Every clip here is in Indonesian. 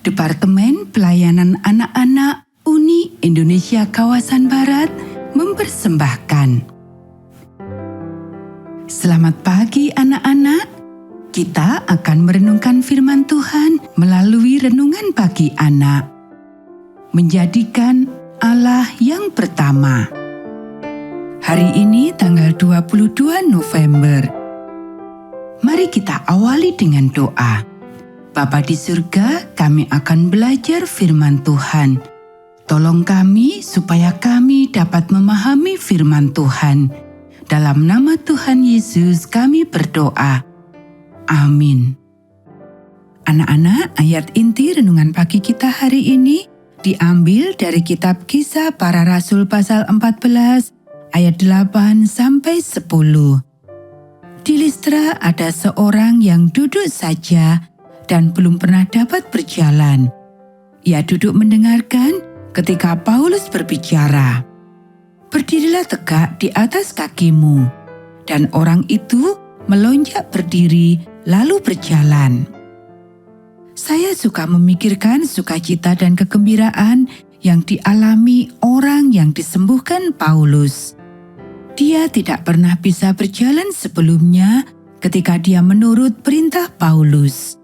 Departemen Pelayanan Anak-anak Uni Indonesia Kawasan Barat mempersembahkan. Selamat pagi anak-anak. Kita akan merenungkan firman Tuhan melalui renungan pagi anak. Menjadikan Allah yang pertama. Hari ini tanggal 22 November. Mari kita awali dengan doa. Bapa di surga, kami akan belajar firman Tuhan. Tolong kami supaya kami dapat memahami firman Tuhan. Dalam nama Tuhan Yesus kami berdoa. Amin. Anak-anak, ayat inti renungan pagi kita hari ini diambil dari kitab Kisah Para Rasul pasal 14 ayat 8 sampai 10. Di Listra ada seorang yang duduk saja dan belum pernah dapat berjalan. Ia duduk mendengarkan ketika Paulus berbicara. Berdirilah tegak di atas kakimu. Dan orang itu melonjak berdiri lalu berjalan. Saya suka memikirkan sukacita dan kegembiraan yang dialami orang yang disembuhkan Paulus. Dia tidak pernah bisa berjalan sebelumnya ketika dia menurut perintah Paulus.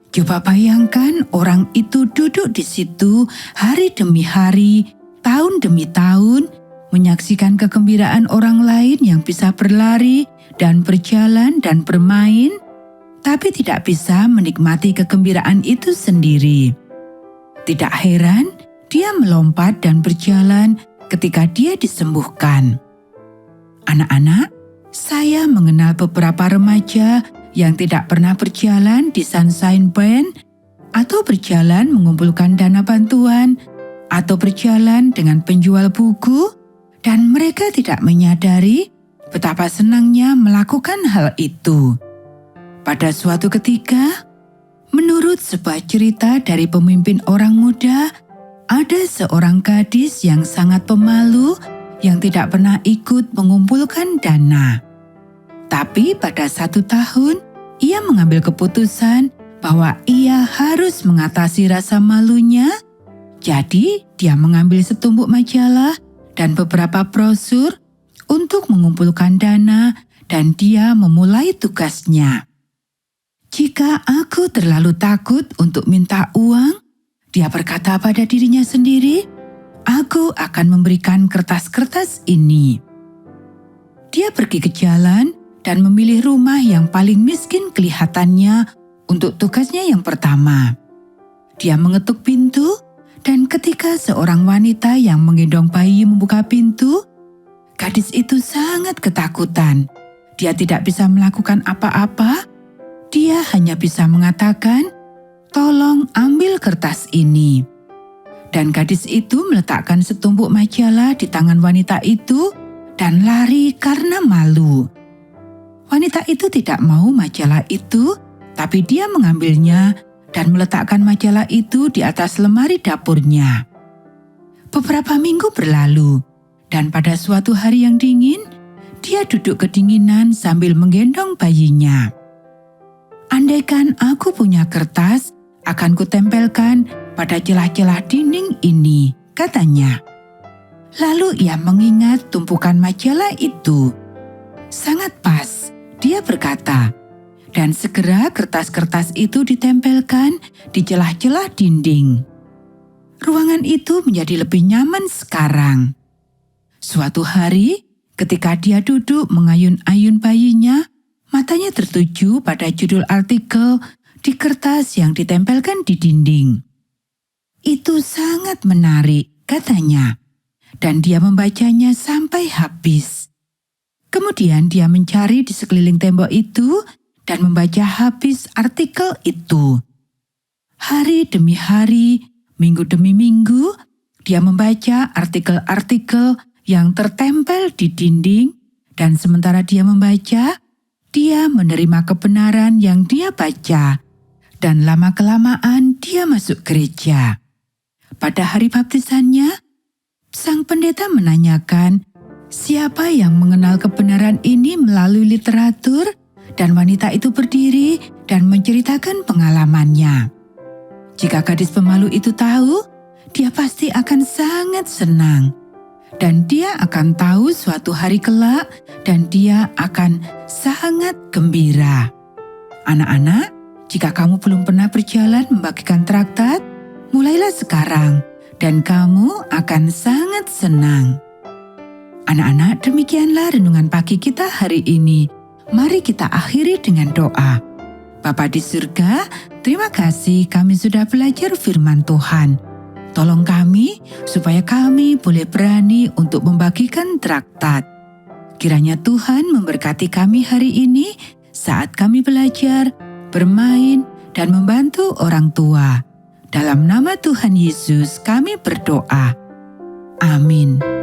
Coba bayangkan orang itu duduk di situ hari demi hari, tahun demi tahun, menyaksikan kegembiraan orang lain yang bisa berlari dan berjalan dan bermain, tapi tidak bisa menikmati kegembiraan itu sendiri. Tidak heran dia melompat dan berjalan ketika dia disembuhkan. Anak-anak, saya mengenal beberapa remaja yang tidak pernah berjalan di Sunshine Band, atau berjalan mengumpulkan dana bantuan, atau berjalan dengan penjual buku, dan mereka tidak menyadari betapa senangnya melakukan hal itu. Pada suatu ketika, menurut sebuah cerita dari pemimpin orang muda, ada seorang gadis yang sangat pemalu yang tidak pernah ikut mengumpulkan dana. Tapi pada satu tahun, ia mengambil keputusan bahwa ia harus mengatasi rasa malunya. Jadi, dia mengambil setumpuk majalah dan beberapa brosur untuk mengumpulkan dana dan dia memulai tugasnya. Jika aku terlalu takut untuk minta uang, dia berkata pada dirinya sendiri, aku akan memberikan kertas-kertas ini. Dia pergi ke jalan dan memilih rumah yang paling miskin kelihatannya untuk tugasnya yang pertama. Dia mengetuk pintu, dan ketika seorang wanita yang menggendong bayi membuka pintu, gadis itu sangat ketakutan. Dia tidak bisa melakukan apa-apa. Dia hanya bisa mengatakan, "Tolong ambil kertas ini." Dan gadis itu meletakkan setumpuk majalah di tangan wanita itu dan lari karena malu. Wanita itu tidak mau majalah itu, tapi dia mengambilnya dan meletakkan majalah itu di atas lemari dapurnya. Beberapa minggu berlalu, dan pada suatu hari yang dingin, dia duduk kedinginan sambil menggendong bayinya. Andaikan aku punya kertas, akan kutempelkan pada celah-celah dinding ini, katanya. Lalu ia mengingat tumpukan majalah itu. Sangat pas, dia berkata, dan segera kertas-kertas itu ditempelkan di celah-celah dinding. Ruangan itu menjadi lebih nyaman sekarang. Suatu hari, ketika dia duduk mengayun-ayun bayinya, matanya tertuju pada judul artikel di kertas yang ditempelkan di dinding. Itu sangat menarik, katanya, dan dia membacanya sampai habis. Kemudian dia mencari di sekeliling tembok itu dan membaca habis artikel itu. Hari demi hari, minggu demi minggu, dia membaca artikel-artikel yang tertempel di dinding, dan sementara dia membaca, dia menerima kebenaran yang dia baca, dan lama-kelamaan dia masuk gereja. Pada hari baptisannya, sang pendeta menanyakan, siapa yang mengenal kebenaran ini melalui literatur, dan wanita itu berdiri dan menceritakan pengalamannya. Jika gadis pemalu itu tahu, dia pasti akan sangat senang. Dan dia akan tahu suatu hari kelak dan dia akan sangat gembira. Anak-anak, jika kamu belum pernah berjalan membagikan traktat, mulailah sekarang dan kamu akan sangat senang. Anak-anak, demikianlah renungan pagi kita hari ini. Mari kita akhiri dengan doa. Bapa di surga, terima kasih kami sudah belajar firman Tuhan. Tolong kami supaya kami boleh berani untuk membagikan traktat. Kiranya Tuhan memberkati kami hari ini saat kami belajar, bermain, dan membantu orang tua. Dalam nama Tuhan Yesus kami berdoa. Amin.